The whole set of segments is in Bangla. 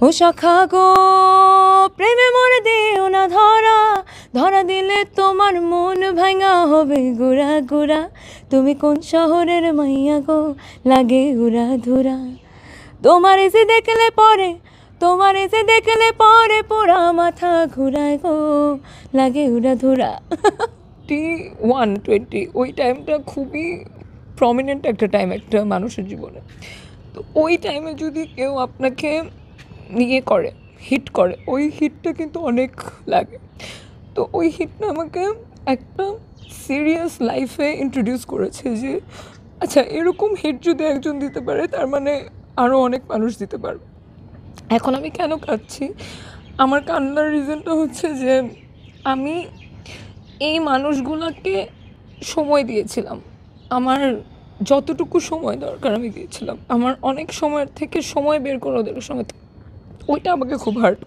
ও সখা গো প্রেমে মরে দিও না ধরা, ধরা দিলে তোমার মন ভাঙা হবে গুড়া গুড়া। তুমি কোন শহরের মাইয়া গো লাগে উড়া ধুরা, তোমার এসে দেখলে পরে, তোমার এসে দেখলে পরে পোড়া মাথা ঘুরায় গো লাগে উড়া ধুরা। 21-20 ওই টাইমটা খুবই প্রমিনেন্ট একটা টাইম একটা মানুষের জীবনে। তো ওই টাইমে যদি কেউ আপনাকে ইয়ে করে, হিট করে, ওই হিটটা কিন্তু অনেক লাগে। তো ওই হিটটা আমাকে একটা সিরিয়াস লাইফে ইন্ট্রোডিউস করেছে যে আচ্ছা এরকম হিট যদি একজন দিতে পারে তার মানে আরও অনেক মানুষ দিতে পারবে। এখন আমি কেন কাঁদছি, আমার কান্নার রিজনটা হচ্ছে যে আমি এই মানুষগুলোকে সময় দিয়েছিলাম, আমার যতটুকু সময় দরকার আমি দিয়েছিলাম, আমার অনেক সময়ের থেকে সময় বের করে ওদের সঙ্গে, ওইটা আমাকে খুব হার্ট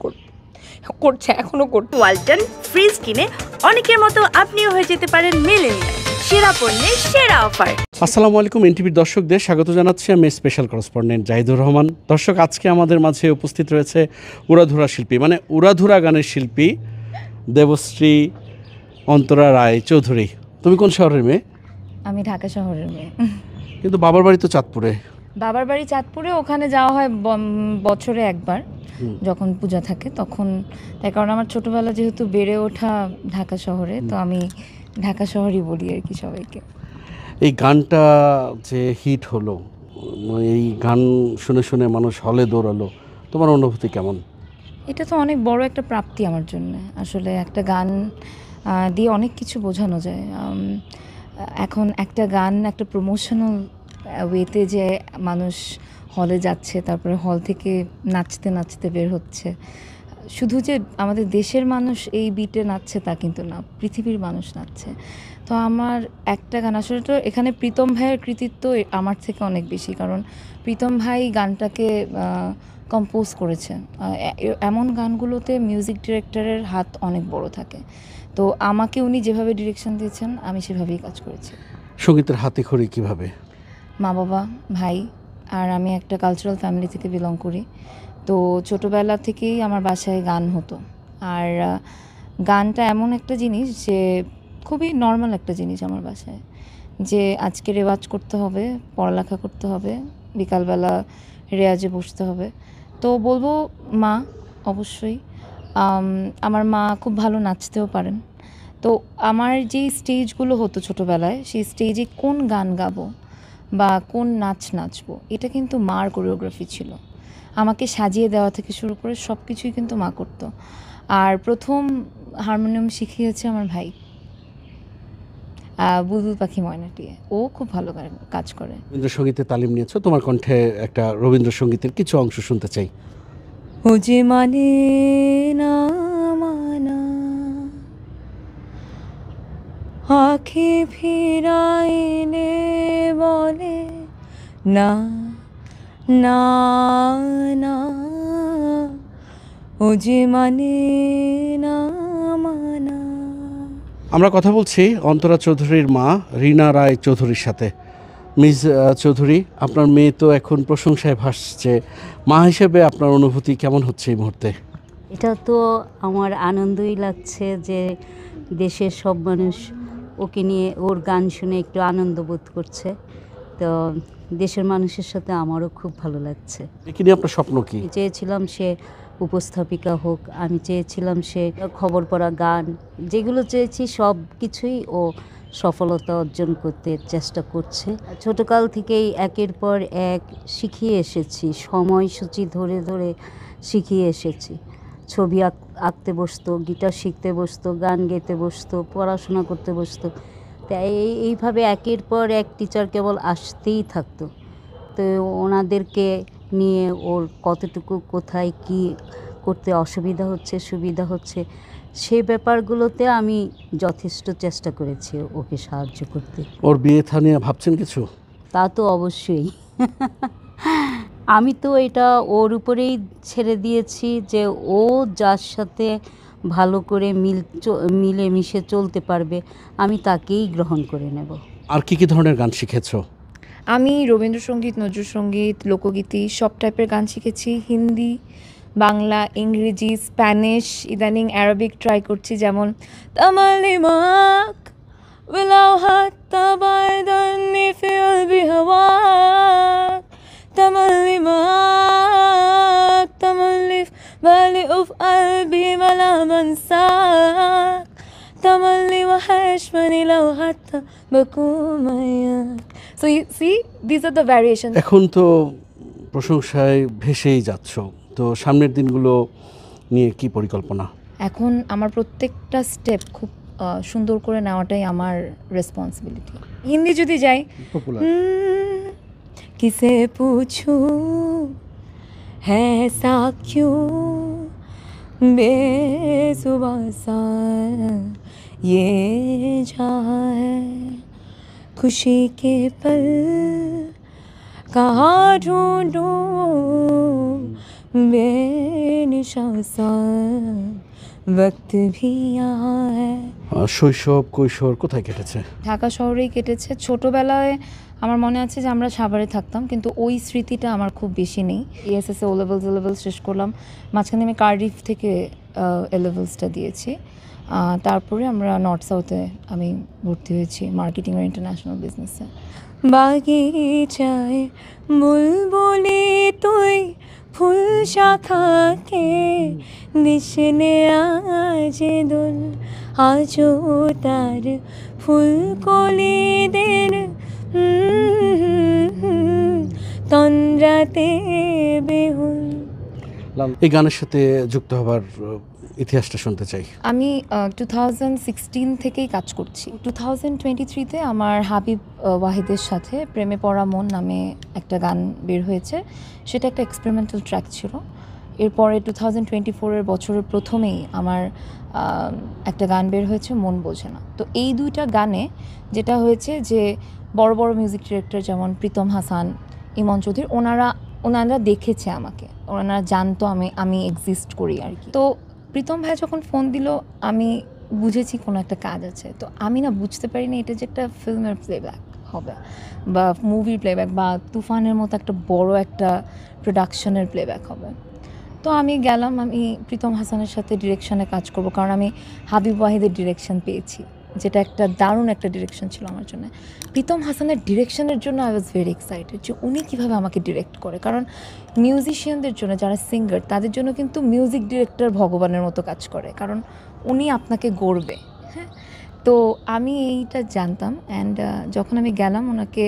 করছে, এখনও করছে। ওয়ালটন ফ্রিজ কিনে অনেকের মতো আপনিও হয়ে যেতে পারেন মিলেনিয়াল, সেরা পণ্যের সেরা অফার। আসসালামু আলাইকুম, এনটিভির দর্শকদের স্বাগত জানাচ্ছি আমি স্পেশাল করেসপন্ডেন্ট জাহিদুর রহমান। দর্শক, আজকে আমাদের মাঝে উপস্থিত রয়েছে উড়াধুরা শিল্পী, মানে উড়াধুরা গানের শিল্পী দেবশ্রী অন্তরা রায় চৌধুরী। তুমি কোন শহরের মেয়ে? আমি ঢাকা শহরের মেয়ে, কিন্তু বাবার বাড়ি তো চাঁদপুরে। বাবার বাড়ি চাঁদপুরে, ওখানে যাওয়া হয় বছরে একবার যখন পূজা থাকে তখন। তাই কারণ আমার ছোটবেলা যেহেতু বেড়ে ওঠা ঢাকা শহরে, তো আমি ঢাকা শহরই বলি আর কি সবাইকে। এই গানটা যে হিট হলো, এই গান শুনে শুনে মানুষ হলে দৌড়ালো, তোমার অনুভূতি কেমন? এটা তো অনেক বড় একটা প্রাপ্তি আমার জন্য। আসলে একটা গান দিয়ে অনেক কিছু বোঝানো যায়। এখন একটা গান একটা প্রমোশনাল ওয়েতে যে মানুষ হলে যাচ্ছে, তারপরে হল থেকে নাচতে নাচতে বের হচ্ছে, শুধু যে আমাদের দেশের মানুষ এই বিটে নাচছে তা কিন্তু না, পৃথিবীর মানুষ নাচছে। তো আমার একটা গান আসলে তো এখানে প্রীতম ভাইয়ের কৃতিত্ব আমার থেকে অনেক বেশি, কারণ প্রীতম ভাই গানটাকে কম্পোজ করেছে। এমন গানগুলোতে মিউজিক ডিরেক্টরের হাত অনেক বড় থাকে, তো আমাকে উনি যেভাবে ডিরেকশন দিয়েছেন আমি সেভাবেই কাজ করেছি। সঙ্গীতের হাতে খড়ি কিভাবে? মা বাবা, ভাই, আর আমি একটা কালচারাল ফ্যামিলি থেকে বিলং করি। তো ছোটোবেলা থেকেই আমার বাসায় গান হতো। আর গানটা এমন একটা জিনিস যে খুবই নর্মাল একটা জিনিস আমার বাসায়, যে আজকে রেওয়াজ করতে হবে, পড়ালেখা করতে হবে, বিকালবেলা রেয়াজে বসতে হবে। তো বলবো মা, অবশ্যই। আমার মা খুব ভালো নাচতেও পারেন। তো আমার যেই স্টেজগুলো হতো ছোটোবেলায়, সেই স্টেজে কোন গান গাবো বা কোন নাচ নাচবো, এটা কিন্তু মার কোরিওগ্রাফি ছিল। আমাকে সাজিয়ে দেওয়া থেকে শুরু করে সব কিছুই কিন্তু মা করতো। আর প্রথম হারমোনিয়াম শিখিয়েছে আমার ভাই, বুলবুল পাখি ময়নাটিয়ে। ও খুব ভালো কাজ করে। রবীন্দ্রসঙ্গীতে তালিম নিয়েছো, তোমার কণ্ঠে একটা রবীন্দ্রসঙ্গীতের কিছু অংশ শুনতে চাই। ও যে মানে না মানা, আঁখি ফিরাইলে বলে না না না, ও যে মানে না মানা। আমরা কথা বলছি অন্তরা চৌধুরীর মা রীনা রায় চৌধুরীর সাথে। মিস চৌধুরী, আপনার মেয়ে তো এখন প্রশংসায় ভাসছে, মা হিসেবে আপনার অনুভূতি কেমন হচ্ছে এই মুহূর্তে? এটা তো আমার আনন্দই লাগছে যে দেশের সব মানুষ ওকে নিয়ে, ওর গান শুনে একটু আনন্দ বোধ করছে। তো দেশের মানুষের সাথে আমারও খুব ভালো লাগছে। একে নিয়ে আপনার স্বপ্ন কি? চেয়েছিলাম সে উপস্থাপিকা হোক, আমি চেয়েছিলাম সে খবর পড়া গান, যেগুলো চেয়েছি সব কিছুই ও সফলতা অর্জন করতে চেষ্টা করছে। ছোটকাল থেকেই একের পর এক শিখিয়ে এসেছি, সময়সূচি ধরে ধরে শিখিয়ে এসেছি। ছবি আঁকতে বসতো, গিটার শিখতে বসতো, গান গেতে বসতো, পড়াশোনা করতে বসতো। তাই এইভাবে একের পর এক টিচার কেবল আসতেই থাকতো। তো ওনাদেরকে নিয়ে ওর কতটুকু কোথায় কি করতে অসুবিধা হচ্ছে, সুবিধা হচ্ছে, সেই ব্যাপারগুলোতে আমি যথেষ্ট চেষ্টা করেছি ওকে সাহায্য করতে। ওর বিয়ে থা নিয়ে ভাবছেন কিছু? তা তো অবশ্যই। আমি তো এটা ওর উপরেই ছেড়ে দিয়েছি যে ও যার সাথে ভালো করে মিলে মিশে চলতে পারবে আমি তাকেই গ্রহণ করে নেব। আর কি কি ধরনের গান শিখেছো? আমি রবীন্দ্রসঙ্গীত, নজরুল সঙ্গীত, লোকগীতি সব টাইপের গান শিখেছি। হিন্দি, বাংলা, ইংরেজি, স্প্যানিশ, ইদানিং অ্যারাবিক ট্রাই করছি, যেমন তামালিমাক ولو حتى بعدني في قلبي هواك تملي معاك تملي في بالي وفي قلبي ولا بنساك تملي وحشمني لو حتى بكون وياك. So you see, these are the variations. এখন তো প্রশংসায় ভেসেই যাচ্ছ, তো সামনের দিনগুলো নিয়ে কি পরিকল্পনা? এখন আমার প্রত্যেকটা স্টেপ খুব সুন্দর করে নেওয়াটাই আমার রেসপন্সিবিলিটি। হিন্দি যদি যাই, পপুলার কিসে পুছু হ্যাঁ সা ক্যু বেজুবাঁ সা ये जहाँ है खुशी के पल कहाँ ढूंढूं बेनिशां सा वक्त भी यहाँ है। শৈশব কৈশোর কোথায় কেটেছে? ঢাকা শহরেই কেটেছে। ছোটোবেলায় আমার মনে আছে যে আমরা সাভারে থাকতাম, কিন্তু ওই স্মৃতিটা আমার খুব বেশি নেই। ESS ও লেভেলস শেষ করলাম, মাঝখানে আমি কার্ডিফ থেকে লেভেলসটা দিয়েছি। তারপরে আমরা নর্থ সাউথে আমি ভর্তি হয়েছি মার্কেটিং আর ইন্টারন্যাশনাল বিজনেসে। বাগিচায় বুলবুলি তুই ফুল শাখাকে দিশনে আজ দোল আজও তার ফুলকলিদের তন্দ্রাতে বেহুল। এই গানের সাথে যুক্ত হবার ইতিহাসটা শুনতে চাই। আমি 2016 থেকেই কাজ করছি। 2023-তে আমার হাবিব ওয়াহিদের সাথে প্রেমে পড়া মন নামে একটা গান বের হয়েছে। সেটা একটা এক্সপেরিমেন্টাল ট্র্যাক ছিল। এরপরে 2024-এর বছরের প্রথমেই আমার একটা গান বের হয়েছে মন বোঝে না। তো এই দুইটা গানে যেটা হয়েছে যে বড় বড় মিউজিক ডিরেক্টর যেমন প্রীতম হাসান, ইমন চৌধুরী, ওনারা দেখেছে আমাকে, ওনারা জানতো আমি এক্সিস্ট করি আর কি। তো প্রীতম ভাই যখন ফোন দিল আমি বুঝেছি কোনো একটা কাজ আছে। তো আমি না বুঝতে পারিনি এটা যে একটা ফিল্মের প্লেব্যাক হবে বা মুভির প্লেব্যাক বা তুফানের মতো একটা বড় একটা প্রোডাকশনের প্লেব্যাক হবে। তো আমি গেলাম, আমি প্রীতম হাসানের সাথে ডিরেকশনে কাজ করব, কারণ আমি হাবিব ওয়াহিদের ডিরেকশন পেয়েছি, যেটা একটা দারুণ একটা ডিরেকশন ছিল আমার জন্য। প্রীতম হাসানের ডিরেকশনের জন্য আই ওয়াজ ভেরি এক্সাইটেড যে উনি কীভাবে আমাকে ডিরেক্ট করে, কারণ মিউজিশিয়ানদের জন্য যারা সিঙ্গার তাদের জন্য কিন্তু মিউজিক ডিরেক্টর ভগবানের মতো কাজ করে, কারণ উনি আপনাকে গড়বে। হ্যাঁ, তো আমি এইটা জানতাম। অ্যান্ড যখন আমি গেলাম ওনাকে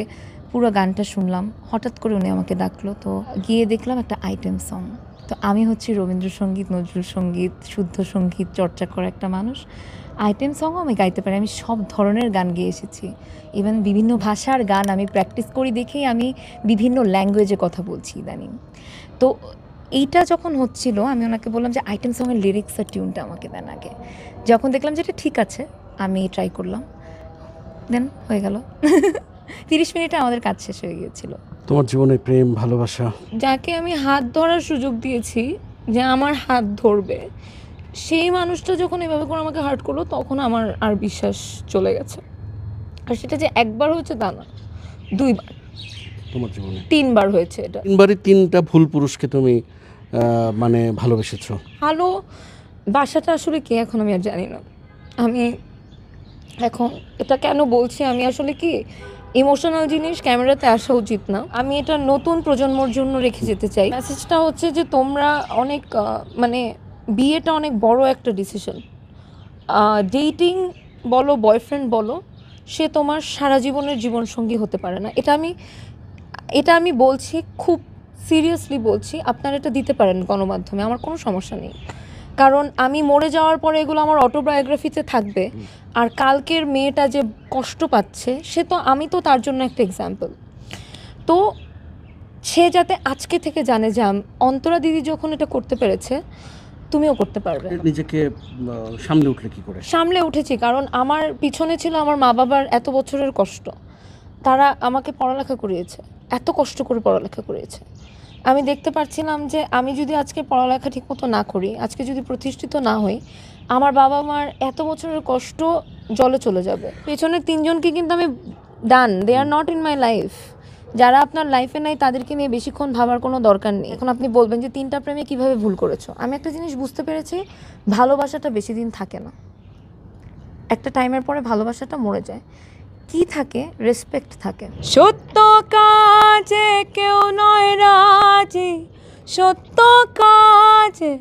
পুরো গানটা শুনলাম, হঠাৎ করে উনি আমাকে ডাকলো। তো গিয়ে দেখলাম একটা আইটেম সং। তো আমি হচ্ছি রবীন্দ্রসঙ্গীত, নজরুল সঙ্গীত, শুদ্ধ সঙ্গীত চর্চা করা একটা মানুষ। আইটেম সংও আমি গাইতে পারি, আমি সব ধরনের গান গেয়ে এসেছি। ইভেন বিভিন্ন ভাষার গান আমি প্র্যাকটিস করি দেখেই আমি বিভিন্ন ল্যাঙ্গুয়েজে কথা বলছি ইদানিং। তো এইটা যখন হচ্ছিল আমি ওনাকে বললাম যে আইটেম সংয়ের লিরিক্স আর টিউনটা আমাকে দেন আগে। যখন দেখলাম যে এটা ঠিক আছে আমি ট্রাই করলাম, দেন হয়ে গেল। 30 মিনিটে আমাদের কাজ শেষ হয়ে গিয়েছিল। তোমার জীবনে প্রেম ভালোবাসা, যাকে আমি হাত ধরার সুযোগ দিয়েছি যে আমার হাত ধরবে, সেই মানুষটা যখন এভাবে করে আমাকে হার্ট করলো তখন আমার আর বিশ্বাস চলে গেছে। আর সেটা যে একবার হয়েছে তা না, 2 বার, তোমার জীবনে 3 বার হয়েছে। এটা 3বারই 3টা ভুল পুরুষকে তুমি মানে ভালোবেসেছো। ভালো বাসাটা আসলে কি এখন আমি আর জানি না। আমি এখন এটা কেন বলছি, আমি আসলে কি ইমোশনাল জিনিস ক্যামেরাতে আসা উচিত না। আমি এটা নতুন প্রজন্মর জন্য রেখে যেতে চাই। মেসেজটা হচ্ছে যে তোমরা অনেক মানে বিয়েটা অনেক বড় একটা ডিসিশন। ডেটিং বলো, বয়ফ্রেন্ড বলো, সে তোমার সারা জীবনের জীবনসঙ্গী হতে পারে না। এটা আমি বলছি, খুব সিরিয়াসলি বলছি। আপনারা এটা দিতে পারেন গণমাধ্যমে, আমার কোনো সমস্যা নেই, কারণ আমি মরে যাওয়ার পরে এগুলো আমার অটোবায়োগ্রাফিতে থাকবে। আর কালকের মেয়েটা যে কষ্ট পাচ্ছে আমি তো তার জন্য একটা এক্সাম্পল। তো সে যাতে আজকে থেকে জানে যে অন্তরা দিদি যখন এটা করতে পেরেছে তুমিও করতে পারবে। নিজেকে সামলে উঠলে কি করে? সামলে উঠেছি, কারণ আমার পিছনে ছিল আমার মা বাবার এত বছরের কষ্ট। তারা আমাকে পড়ালেখা করিয়েছে, এত কষ্ট করে পড়ালেখা করিয়েছে। আমি দেখতে পাচ্ছিলাম যে আমি যদি আজকে পড়ালেখা ঠিকমতো না করি, আজকে যদি প্রতিষ্ঠিত না হই, আমার বাবা মার এত বছরের কষ্ট জলে চলে যাবে। পেছনের 3 জনকে কিন্তু আমি done, they are not in my life. যারা আপনার লাইফে নাই তাদেরকে নিয়ে বেশিক্ষণ ভাবার কোনো দরকার নেই। এখন আপনি বলবেন যে 3টা প্রেমে কিভাবে ভুল করেছো। আমি একটা জিনিস বুঝতে পেরেছি, ভালোবাসাটা বেশি দিন থাকে না, একটা টাইমের পরে ভালোবাসাটা মরে যায়। কি থাকে? রেসপেক্ট থাকে। সত্য কাজে কেউ নয় রাজি, সত্য কাজে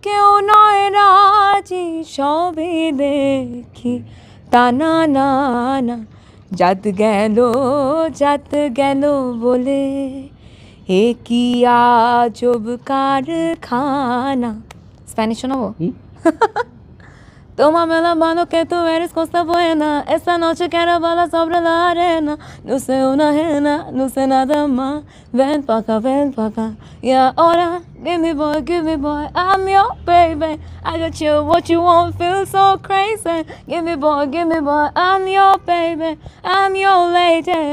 কেউ নয় রাজি, সবই দেখি তা না না না, জাত গেল বলে এ কি আজব কারখানা। স্প্যানিশ শোনাবো? Toma me la mano que tú eres cosa buena. Esta noche quiero bailar sobre la arena. No sé una ajena, no sé nada más. Ven pa' acá. Y ahora, give me boy, I'm your baby. I got you, what you want, feel so crazy. Give me boy, I'm your baby. I'm your lady.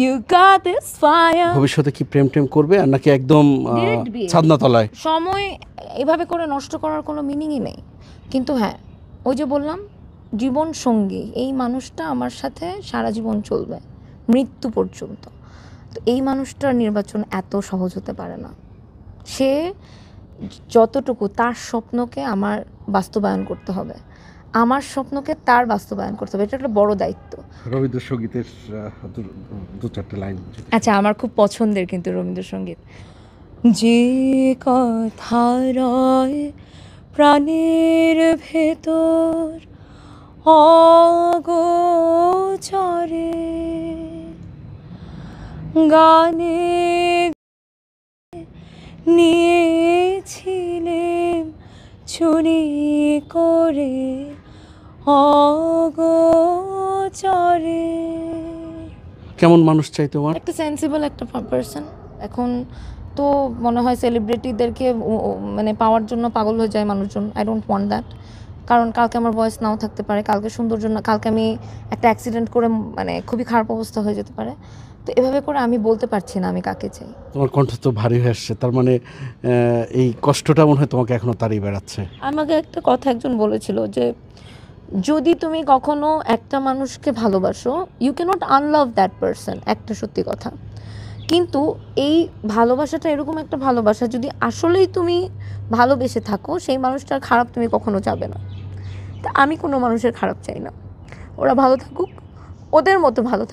You got this fire. ভবিষ্যতে কি প্রেম টেম করবে আর নাকি একদম Direct বিয়ে। ছাদনা তলায়? সময় এভাবে করে নষ্ট করার কোনো মিনিংই নেই। কিন্তু হ্যাঁ, ওই যে বললাম, জীবন সঙ্গী এই মানুষটা আমার সাথে সারা জীবন চলবে, মৃত্যু পর্যন্ত। তো এই মানুষটার নির্বাচন এত সহজ হতে পারে না। সে যতটুকু, তার স্বপ্নকে আমার বাস্তবায়ন করতে হবে, আমার স্বপ্নকে তার বাস্তবায়ন করতে হবে। এটা একটা বড় দায়িত্ব। রবীন্দ্রসঙ্গীতের দু চারটে লাইন। আচ্ছা, আমার খুব পছন্দের কিন্তু রবীন্দ্রসঙ্গীত। যে কথা রয় প্রাণের ভেতর অগোচরে, গানে নিয়েছিলেন চুরি করে অগোচরে। কেমন মানুষ চাই তোমার? একটা সেন্সিবল একটা পারসন। এখন তো মনে হয় সেলিব্রিটিদেরকে মানে পাওয়ার জন্য পাগল হয়ে যায় মানুষজন। I don't want that. কারণ কালকে আমার ভয়েস নাও থাকতে পারে, কালকে সৌন্দর্য না, কালকে আমি একটা অ্যাক্সিডেন্ট করে মানে খুবই খারাপ অবস্থা হয়ে যেতে পারে। তো এভাবে করে আমি বলতে পারছি না আমি কাকে চাই। তোমার কণ্ঠ তো ভারী হয়ে আসছে, তার মানে এই কষ্টটা মনে হয় তোমাকে এখনো তাড়িয়ে বেড়াচ্ছে। আমাকে একটা কথা একজন বলেছিল যে যদি তুমি কখনো একটা মানুষকে ভালোবাসো, ইউ ক্যানট আনলাভ দ্যাট পারসন। একটা সত্যি কথা। কিন্তু এই ভালোবাসাটা এরকম একটা ভালোবাসা, যদি আসলেই তুমি ভালোবেসে থাকো, সেই মানুষটার খারাপ তুমি কখনো চাবে না। তা আমি কোনো মানুষের খারাপ চাই না। ওরা ভালো থাকুক, ওদের মতো ভালো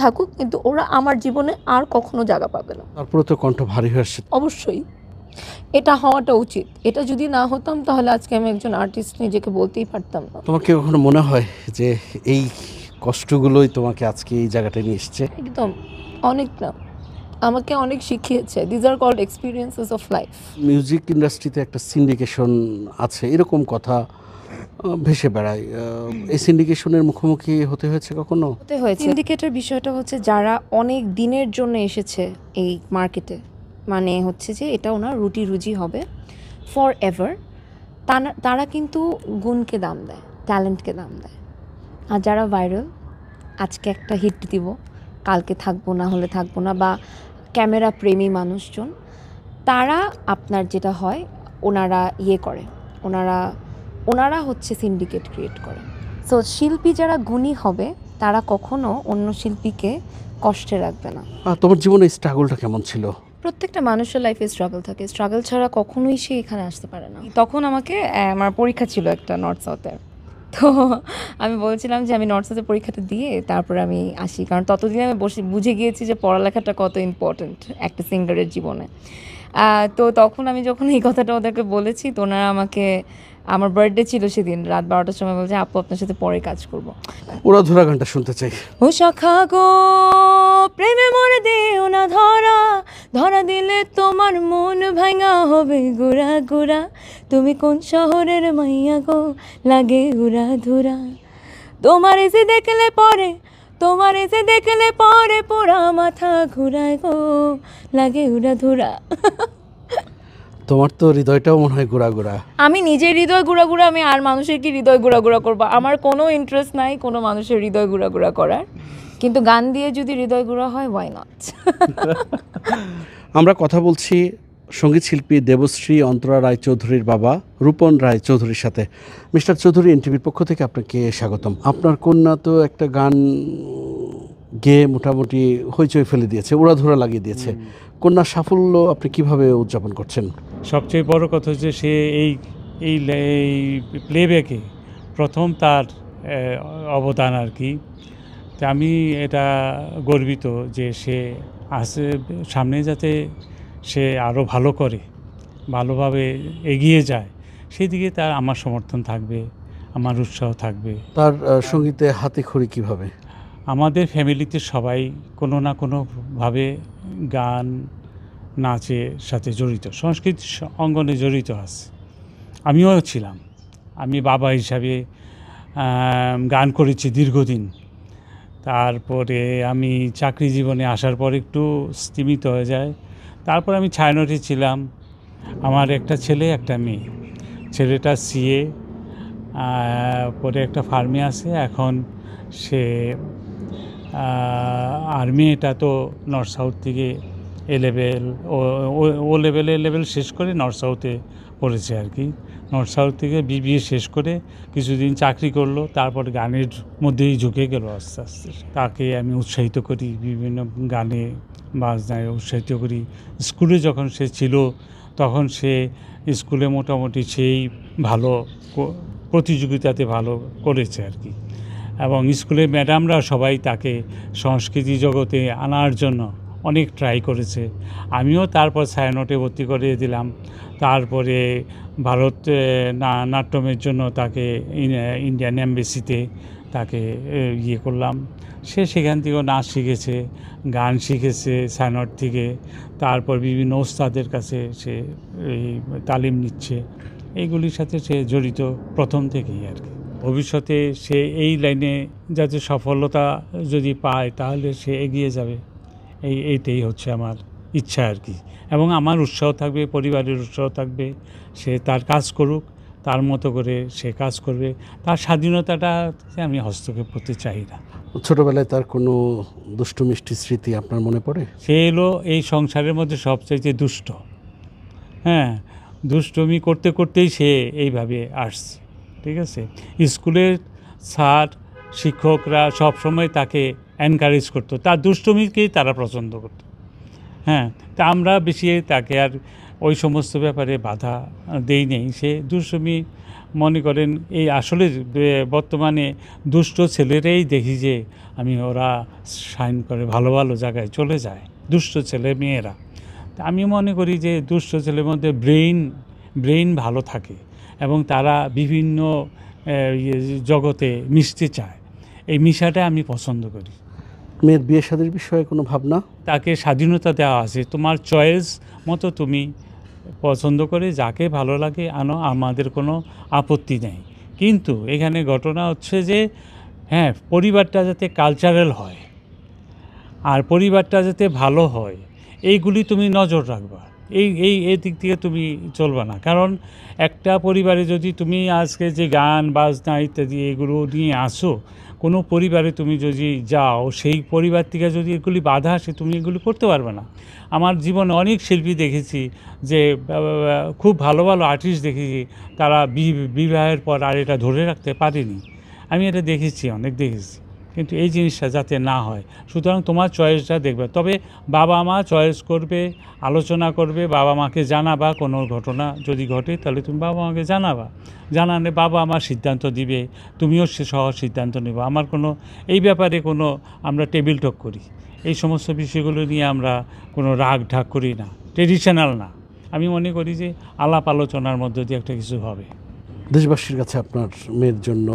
থাকুক, কিন্তু ওরা আমার জীবনে আর কখনো জায়গা পাবে না। তারপরে তো কণ্ঠ ভারী হয়ে আসছে। অবশ্যই এটা হওয়াটা উচিত। এটা যদি না হতাম তাহলে আজকে আমি একজন আর্টিস্ট নিজেকে বলতেই পারতাম না। তোমার কি কখনো মনে হয় যে এই কষ্টগুলোই তোমাকে আজকে এই জায়গাটায় নিয়ে এসছে? একদম, অনেক না, আমাকে অনেক শিখিয়েছে। These are called experiences of life. Music ইন্ডাস্ট্রিতে একটা সিন্ডিকেশন আছে, এরকম কথা ভেসে বেড়ায়। এই সিন্ডিকেশনের মুখোমুখি হতে হয়েছে কখনো? হতে হয়েছে। সিন্ডিকেটের বিষয়টা হচ্ছে যারা অনেক দিনের জন্য এসেছে এই মার্কেটে, মানে হচ্ছে যে এটা ওনার রুটি রুজি হবে ফর এভার, তারা কিন্তু গুণকে দাম দেয়, ট্যালেন্টকে দাম দেয়। আর যারা ভাইরাল, আজকে একটা হিট দিব, কালকে থাকবো না হলে থাকবো না, বা ক্যামেরা প্রেমী মানুষজন, তারা আপনার যেটা হয় ওনারা করে, ওনারা হচ্ছে সিন্ডিকেট ক্রিয়েট করে। সো শিল্পী যারা গুণী হবে তারা কখনো অন্য শিল্পীকে কষ্টে রাখবে না। তোমার জীবনে স্ট্রাগলটা কেমন ছিল? প্রত্যেকটা মানুষের লাইফে স্ট্রাগল থাকে, স্ট্রাগল ছাড়া কখনোই সে এখানে আসতে পারে না। তখন আমাকে আমার পরীক্ষা ছিল একটা নর্থ সাউথের, তো আমি বলছিলাম যে আমি নর্থ সাউথের পরীক্ষাটা দিয়ে তারপরে আমি আসি, কারণ ততদিন আমি বুঝে গিয়েছি যে পড়ালেখাটা কত ইম্পর্টেন্ট একটা সিঙ্গারের জীবনে। তো তখন আমি যখন এই কথাটা ওদেরকে বলেছি, তো ওনারা আমাকে, আমার বার্থডে ছিল সেদিন, রাত 12টার সময় বলছে আপু আপনার সাথে পরে কাজ করবো। উড়াধুরা গানটা শুনতে চাই। ও সখা গো প্রেমে মরে দিও না ধরা দিলে তোমার মন ভাঙা হবে গুড়া গুড়া। তুমি কোন শহরের মাইয়া গো লাগে উড়াধুরা। তোমার এসে দেখলে পরে পোড়া মাথা ঘুরায় গো লাগে উড়াধুরা। তোমার তো হৃদয়টাও মনে হয় গুড়া গুড়া। আমি নিজের হৃদয় গুড়া, আমি আর মানুষের কি হৃদয় গুড়া করবো? আমার কোনো ইন্টারেস্ট নাই কোনো মানুষের হৃদয় গুড়া করার, কিন্তু গান দিয়ে যদি হৃদয় গুড়া হয়, ওয়াই নট। আমরা কথা বলছি সঙ্গীত শিল্পী দেবশ্রী অন্তরা রায়চৌধুরীর বাবা রূপন রায়চৌধুরীর সাথে। মিস্টার চৌধুরী, এনটিভির পক্ষ থেকে আপনাকে স্বাগতম। আপনার কন্যা তো একটা গান গেয়ে মোটামুটি হইচই ফেলে দিয়েছে, উড়াধুরা লাগিয়ে দিয়েছে। কন্যার সাফল্য আপনি কিভাবে উদযাপন করছেন? সবচেয়ে বড় কথা হচ্ছে সে এই এই প্লেব্যাকে প্রথম তার অবদান আর কি। তা আমি এটা গর্বিত যে সে আসে সামনে, যাতে সে আরও ভালো করে, ভালোভাবে এগিয়ে যায়, সেদিকে তার আমার সমর্থন থাকবে, আমার উৎসাহ থাকবে। তার সঙ্গীতে হাতে খড়ি কিভাবে? আমাদের ফ্যামিলিতে সবাই কোনো না কোনোভাবে গান নাচের সাথে জড়িত, সংস্কৃতি অঙ্গনে জড়িত আছে। আমিও ছিলাম। আমি বাবা হিসাবে গান করেছি দীর্ঘদিন। তারপরে আমি চাকরি জীবনে আসার পর একটু স্তীমিত হয়ে যায়। তারপর আমি ছায়ানটে ছিলাম। আমার একটা ছেলে একটা মেয়ে। ছেলেটা সিএ, পরে একটা ফার্মে আছে এখন সে। আর মেয়েটা তো নর্থ সাউথ থেকে ও লেভেল শেষ করে নর্থ সাউথে পড়েছে আর কি। নর্থ সাউথ থেকে বিবিএ শেষ করে কিছুদিন চাকরি করলো, তারপর গানের মধ্যেই ঝুঁকে গেল আস্তে আস্তে। তাকে আমি উৎসাহিত করি, বিভিন্ন গানে বাজনায় উৎসাহিত করি। স্কুলে যখন সে ছিল তখন সে স্কুলে মোটামুটি সেই ভালো প্রতিযোগিতাতে ভালো করেছে আর কি। এবং স্কুলের ম্যাডামরা সবাই তাকে সংস্কৃতি জগতে আনার জন্য অনেক ট্রাই করেছে। আমিও তারপর ছায়ানটে ভর্তি করে দিলাম। তারপরে ভারত নাট্যমের জন্য তাকে ইন্ডিয়ান এম্বাসিতে তাকে ইয়ে করলাম। সে সেখান থেকেও নাচ শিখেছে, গান শিখেছে ছায়ানট থেকে। তারপর বিভিন্ন ওস্তাদের কাছে সে এই তালিম নিচ্ছে। এইগুলির সাথে সে জড়িত প্রথম থেকেই আর কি। ভবিষ্যতে সে এই লাইনে যাতে সফলতা যদি পায় তাহলে সে এগিয়ে যাবে, এইটাই হচ্ছে আমার ইচ্ছা আর কি। এবং আমার উৎসাহ থাকবে, পরিবারের উৎসাহ থাকবে। সে তার কাজ করুক, তার মতো করে সে কাজ করবে। তার স্বাধীনতাটা আমি হস্তক্ষেপ করতে চাই না। ছোটবেলায় তার কোনো দুষ্টু মিষ্টি স্মৃতি আপনার মনে পড়ে? সে এলো এই সংসারের মধ্যে সবচাইতে দুষ্ট। হ্যাঁ, দুষ্টমি করতে করতেই সে এইভাবে আসছে, ঠিক আছে। স্কুলের স্যার শিক্ষকরা সবসময় তাকে এনকারেজ করতো, তার দুষ্টমিকেই তারা পছন্দ করতো। হ্যাঁ, তা আমরা বেশি তাকে আর ওই সমস্ত ব্যাপারে বাধা দেই নেই। সে দুষ্টমি মনে করেন এই আসলে বর্তমানে দুষ্ট ছেলেরাই দেখি যে ওরা সাইন করে ভালো ভালো জায়গায় চলে যায়, দুষ্ট ছেলে মেয়েরা। তা আমি মনে করি যে দুষ্ট ছেলের মধ্যে ব্রেইন ভালো থাকে এবং তারা বিভিন্ন জগতে মিশতে চায়। এই মিশাটা আমি পছন্দ করি। মেয়ের বিয়ে শাদীর বিষয়ে কোনো ভাবনা? তাকে স্বাধীনতা দেওয়া আছে, তোমার চয়েস মতো তুমি পছন্দ করে যাকে ভালো লাগে আনো, আমাদের কোনো আপত্তি নেই। কিন্তু এখানে ঘটনা হচ্ছে যে হ্যাঁ, পরিবারটা যাতে কালচারাল হয় আর পরিবারটা যাতে ভালো হয়, এইগুলি তুমি নজর রাখবা। এই দিক থেকে তুমি চলবা না। কারণ একটা পরিবারে যদি তুমি আজকে যে গান বাজনা ইত্যাদি এগুলো নিয়ে আসো, কোনো পরিবারে তুমি যদি যাও, সেই পরিবার থেকে যদি এগুলি বাধা আসে তুমি এগুলি করতে পারবে না। আমার জীবনে অনেক শিল্পী দেখেছি যে খুব ভালো ভালো আর্টিস্ট দেখেছি, তারা বিবাহের পর আর এটা ধরে রাখতে পারেনি। আমি এটা দেখেছি, অনেক দেখেছি। কিন্তু এই জিনিসটা যাতে না হয়, সুতরাং তোমার চয়েসটা দেখবে। তবে বাবা মা চয়েস করবে, আলোচনা করবে, বাবা মাকে জানাবা। কোনো ঘটনা যদি ঘটে তাহলে তুমি বাবা মাকে জানালে বাবা মা সিদ্ধান্ত দিবে, তুমিও সে সহ সিদ্ধান্ত নেবে। আমার কোনো এই ব্যাপারে কোনো আমরা টেবিল টক করি, এই সমস্ত বিষয়গুলো নিয়ে আমরা কোনো রাগ ঢাক করি না, ট্রেডিশনাল না। আমি মনে করি যে আলাপ আলোচনার মধ্যে দিয়ে একটা কিছু হবে। দেশবাসীর কাছে আপনার মেয়ের জন্য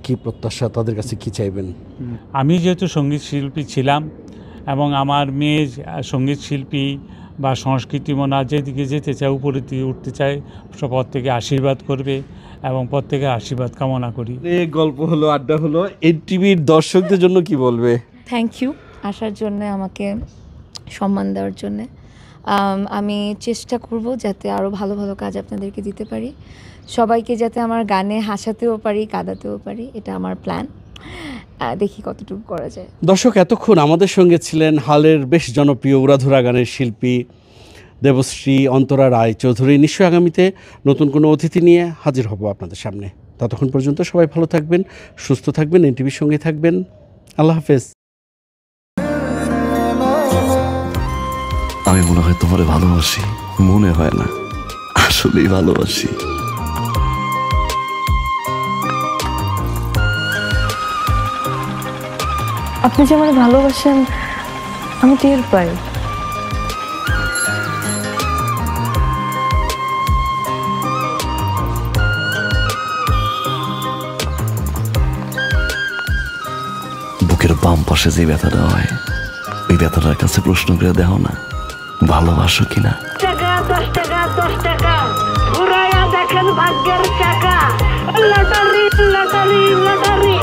কি প্রত্যাশা, তাদের কাছে কি চাইবেন? আমি যেহেতু সঙ্গীত শিল্পী ছিলাম এবং আমার মেয়ে সঙ্গীত শিল্পী বা সংস্কৃতি মনা যেদিকে যেতে চায়, উপরের দিকে উঠতে চায়, পর থেকে আশীর্বাদ করবে এবং প্রত্যেকের আশীর্বাদ কামনা করি। গল্প হলো, আড্ডা হলো, এনটিভির দর্শকদের জন্য কি বলবে? থ্যাংক ইউ আসার জন্য, আমাকে সম্মান দেওয়ার জন্যে। আমি চেষ্টা করব যাতে আরও ভালো ভালো কাজ আপনাদেরকে দিতে পারি, সবাইকে যাতে আমার গানে হাসাতেও পারি, কাঁদাতেও পারি, এটা আমার প্ল্যান। দেখি কতটুকু করা যায়। দর্শক, এতক্ষণ আমাদের সঙ্গে ছিলেন হালের বেশ জনপ্রিয় উড়াধুরা গানের শিল্পী দেবশ্রী অন্তরা রায় চৌধুরী। নিশ্চয়ই আগামীতে নতুন কোনো অতিথি নিয়ে হাজির হব আপনাদের সামনে। ততক্ষণ পর্যন্ত সবাই ভালো থাকবেন, সুস্থ থাকবেন, এনটিভির সঙ্গে থাকবেন। আল্লাহ হাফেজ। আমি মনে হয় তোমারে ভালোবাসি। মনে হয় না, আসলেই ভালোবাসি। আপনি যে আমার ভালোবাসেন আমি টের পাই। বুকের বাম পাশে যে ব্যথাটা হয়, ওই ব্যথাটার কাছে প্রশ্ন করে দেখো না, ভালোবাসো কিনা। টাকা 10 টাকা 10 টাকা ঘুরাইয়া দেখেন ভাগ্যের চাকা। Lottery lottery lottery.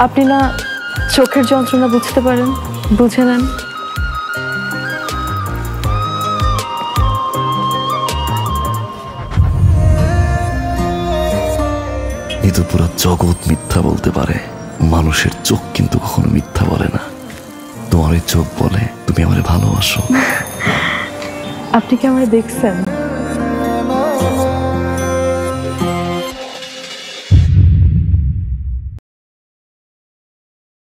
আপনি না চোখের যন্ত্রণা বুঝতে পারেন, বুঝে নেন। কিন্তু পুরো জগৎ মিথ্যা বলতে পারে, মানুষের চোখ কিন্তু কখনো মিথ্যা বলে না। তোমার ওই চোখ বলে তুমি আমারে ভালোবাসো। আপনি কি আমারে দেখছেন?